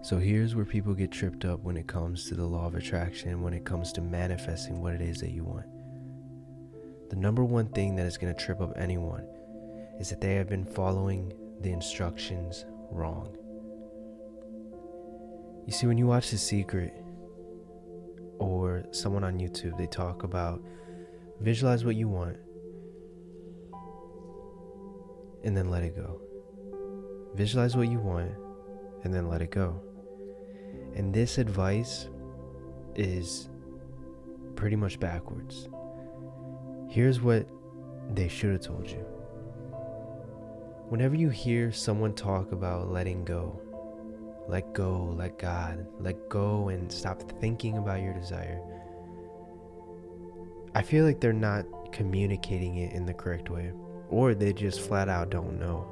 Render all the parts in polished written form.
So here's where people get tripped up when it comes to the law of attraction, when it comes to manifesting what it is that you want. The number one thing that is going to trip up anyone is that they have been following the instructions wrong. You see, when you watch The Secret or someone on YouTube, they talk about visualize what you want and then let it go. Visualize what you want and then let it go. And this advice is pretty much backwards. Here's what they should have told you. Whenever you hear someone talk about letting go, let go, let God, let go and stop thinking about your desire, I feel like they're not communicating it in the correct way, or they just flat out don't know.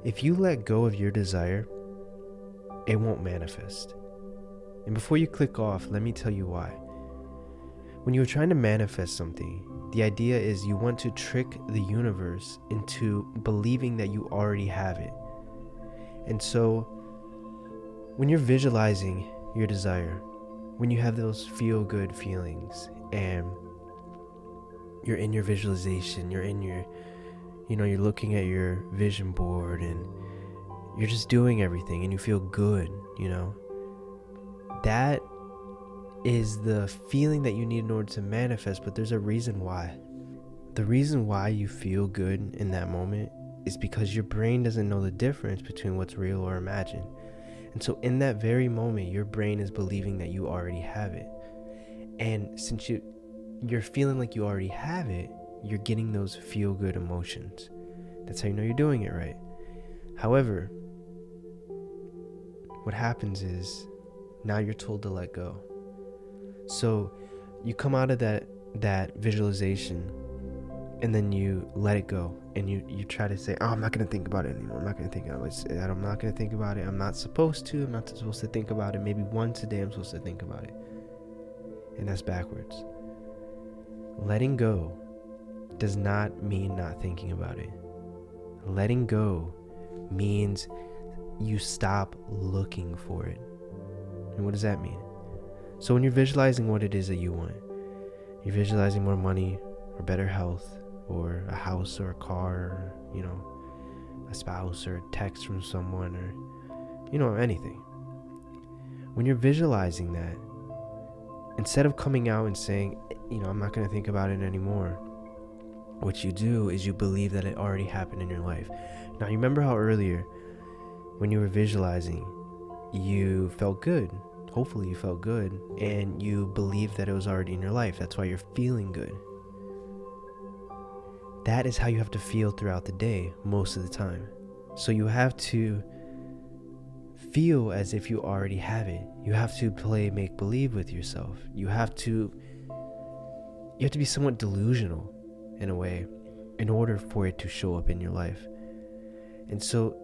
If you let go of your desire, it won't manifest. And before you click off, let me tell you why. When you're trying to manifest something, the idea is you want to trick the universe into believing that you already have it. And so, when you're visualizing your desire, when you have those feel-good feelings and you're in your visualization, you're in your, you're looking at your vision board and you're just doing everything and you feel good, that is the feeling that you need in order to manifest, but there's a reason why. The reason why you feel good in that moment is because your brain doesn't know the difference between what's real or imagined. And so in that very moment, your brain is believing that you already have it. And since you're feeling like you already have it, you're getting those feel-good emotions. That's how you know you're doing it right. However, what happens is now you're told to let go. So you come out of that visualization and then you let it go and you try to say, oh, I'm not going to think about it anymore. I'm not going to think about it. I'm not going to think about it. I'm not supposed to. I'm not supposed to think about it. Maybe once a day I'm supposed to think about it. And that's backwards. Letting go does not mean not thinking about it. Letting go means you stop looking for it. And what does that mean? So when you're visualizing what it is that you want, you're visualizing more money or better health or a house or a car or, a spouse or a text from someone or, anything. When you're visualizing that, instead of coming out and saying, I'm not going to think about it anymore, what you do is you believe that it already happened in your life. Now, you remember how earlier when you were visualizing, you felt good. Hopefully you felt good and you believed that it was already in your life. That's why you're feeling good. That is how you have to feel throughout the day most of the time. So you have to feel as if you already have it. You have to play make-believe with yourself. You have to be somewhat delusional in a way in order for it to show up in your life. And so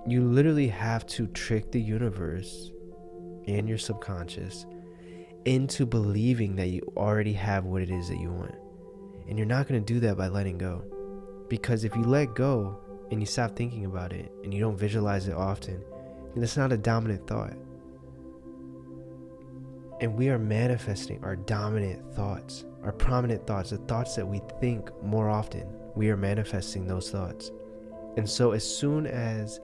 you literally have to trick the universe and your subconscious into believing that you already have what it is that you want. And you're not going to do that by letting go. Because if you let go and you stop thinking about it and you don't visualize it often, then it's not a dominant thought. And we are manifesting our dominant thoughts, our prominent thoughts, the thoughts that we think more often. We are manifesting those thoughts. And so as soon as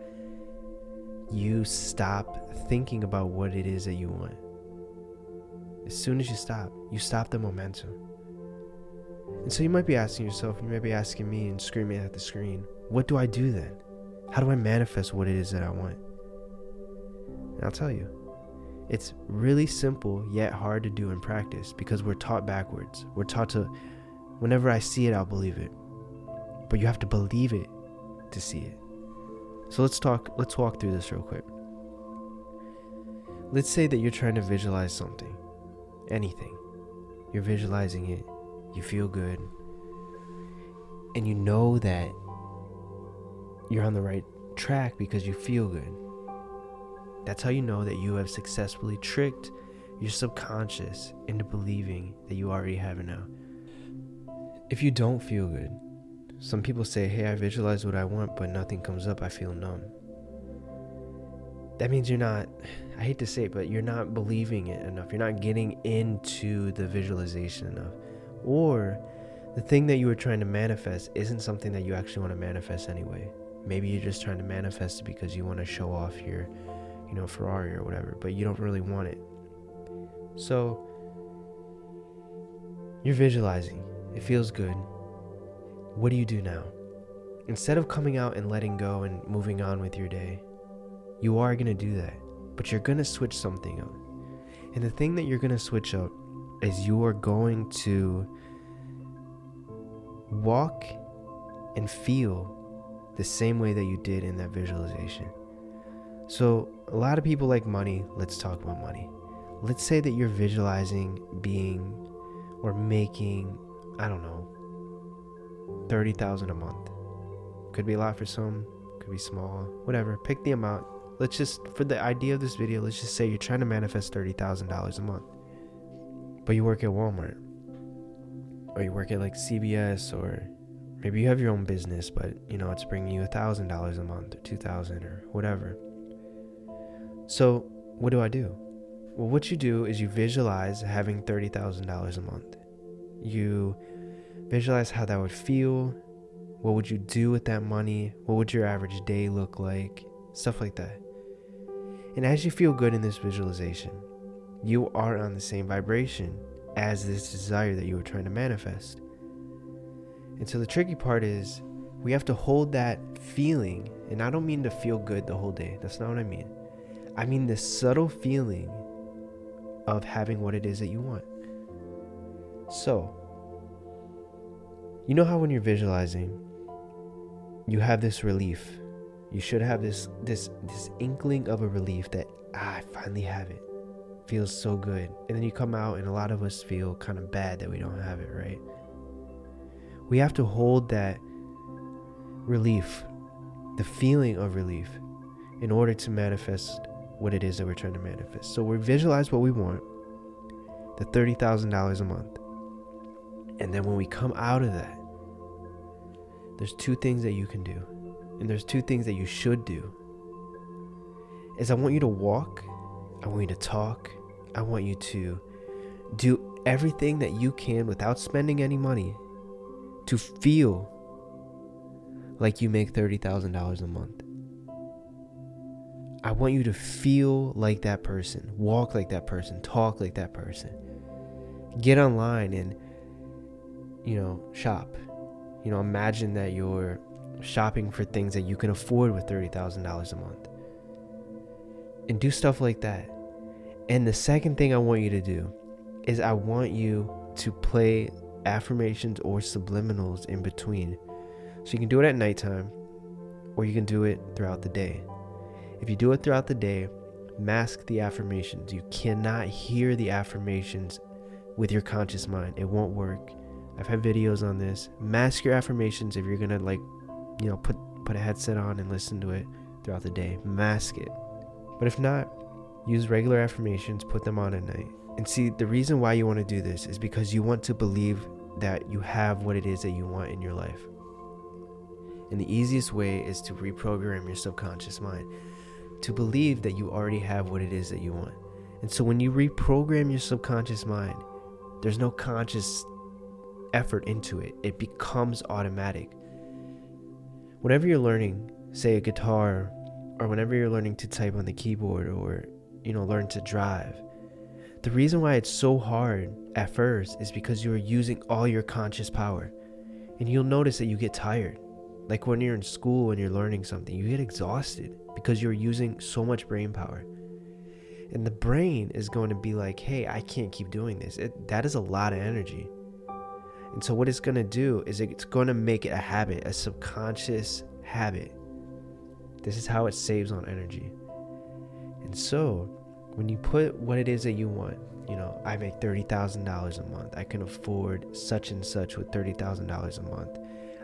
you stop thinking about what it is that you want, as soon as you stop the momentum. And so you might be asking yourself, you might be asking me and screaming at the screen, what do I do then? How do I manifest what it is that I want? And I'll tell you, it's really simple yet hard to do in practice because we're taught backwards. We're taught to, whenever I see it, I'll believe it. But you have to believe it to see it. So let's walk through this real quick. Let's say that you're trying to visualize something, anything. You're visualizing it, you feel good, and you know that you're on the right track because you feel good. That's how you know that you have successfully tricked your subconscious into believing that you already have it now. If you don't feel good, some people say, hey, I visualize what I want, but nothing comes up, I feel numb. that means you're not, I hate to say it, but you're not believing it enough. You're not getting into the visualization enough. Or the thing that you were trying to manifest isn't something that you actually want to manifest anyway. Maybe you're just trying to manifest it because you want to show off your, Ferrari or whatever, but you don't really want it. So you're visualizing. It feels good. What do you do now? Instead of coming out and letting go and moving on with your day, you are going to do that, but you're going to switch something up. And the thing that you're going to switch up is you are going to walk and feel the same way that you did in that visualization. So a lot of people like money. Let's talk about money. Let's say that you're visualizing being or making, I don't know, $30,000 a month. Could be a lot for some, could be small, whatever. Pick the amount. Let's just, for the idea of this video, let's just say you're trying to manifest $30,000 a month. But you work at Walmart, or you work at like CVS, or maybe you have your own business, but it's bringing you $1,000 a month or $2,000 or whatever. So what do I do? Well, what you do is you visualize having $30,000 a month. You visualize how that would feel. What would you do with that money? What would your average day look like? Stuff like that. And as you feel good in this visualization, you are on the same vibration as this desire that you were trying to manifest. And so the tricky part is we have to hold that feeling. And I don't mean to feel good the whole day. That's not what I mean. I mean the subtle feeling of having what it is that you want. So, you know how when you're visualizing, you have this relief. You should have this inkling of a relief that, I finally have it. Feels so good. And then you come out and a lot of us feel kind of bad that we don't have it, right? We have to hold that relief, the feeling of relief, in order to manifest what it is that we're trying to manifest. So we visualize what we want, the $30,000 a month. And then when we come out of that, there's two things that you can do. And there's two things that you should do. Is I want you to walk, I want you to talk, I want you to do everything that you can without spending any money to feel like you make $30,000 a month. I want you to feel like that person, walk like that person, talk like that person. Get online and, shop. Imagine that you're shopping for things that you can afford with $30,000 a month. And do stuff like that. And the second thing I want you to do is I want you to play affirmations or subliminals in between. So you can do it at nighttime or you can do it throughout the day. If you do it throughout the day, mask the affirmations. You cannot hear the affirmations with your conscious mind. It won't work. I've had videos on this. Mask your affirmations if you're going to put a headset on and listen to it throughout the day. Mask it. But if not, use regular affirmations, put them on at night. And see, the reason why you want to do this is because you want to believe that you have what it is that you want in your life. And the easiest way is to reprogram your subconscious mind to believe that you already have what it is that you want. And so when you reprogram your subconscious mind, there's no conscious effort into it. It becomes automatic. Whenever you're learning, say, a guitar, or whenever you're learning to type on the keyboard, or learn to drive, the reason why it's so hard at first is because you're using all your conscious power. And you'll notice that you get tired. Like when you're in school and you're learning something, you get exhausted because you're using so much brain power. And the brain is going to be like, hey, I can't keep doing this. That is a lot of energy. And so what it's going to do is it's going to make it a habit, a subconscious habit. This is how it saves on energy. And so when you put what it is that you want, I make $30,000 a month. I can afford such and such with $30,000 a month.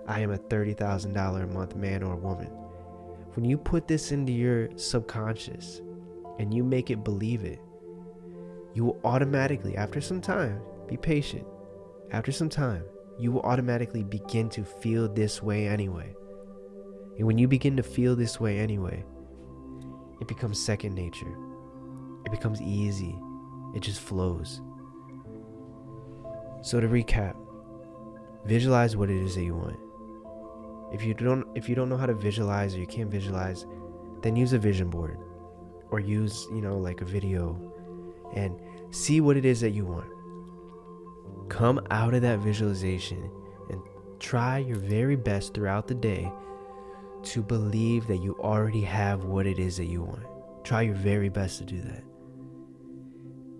I am a $30,000 a month man or woman. When you put this into your subconscious and you make it believe it, you will automatically, after some time, be patient. After some time, you will automatically begin to feel this way anyway. And when you begin to feel this way anyway, it becomes second nature. It becomes easy. It just flows. So to recap, visualize what it is that you want. If you don't know how to visualize, or you can't visualize, then use a vision board, or use, like a video, and see what it is that you want. Come out of that visualization and try your very best throughout the day to believe that you already have what it is that you want. Try your very best to do that.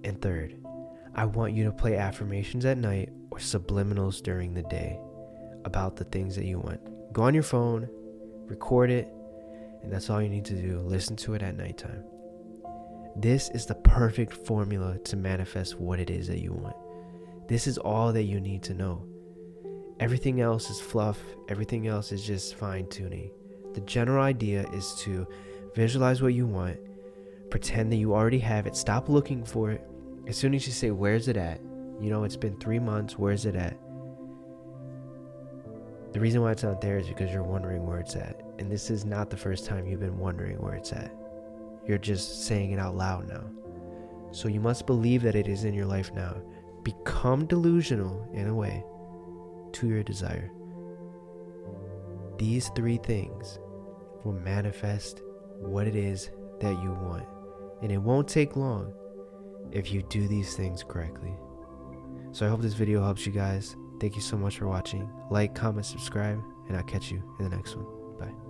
And third, I want you to play affirmations at night or subliminals during the day about the things that you want. Go on your phone, record it, and that's all you need to do. Listen to it at nighttime. This is the perfect formula to manifest what it is that you want. This is all that you need to know. Everything else is fluff. Everything else is just fine-tuning. The general idea is to visualize what you want, pretend that you already have it, stop looking for it. As soon as you say, where's it at? It's been 3 months, where's it at? The reason why it's not there is because you're wondering where it's at. And this is not the first time you've been wondering where it's at. You're just saying it out loud now. So you must believe that it is in your life now. Become delusional in a way to your desire. These 3 things will manifest what it is that you want. And it won't take long if you do these things correctly. So I hope this video helps you guys. Thank you so much for watching. Like, comment, subscribe, and I'll catch you in the next one. Bye.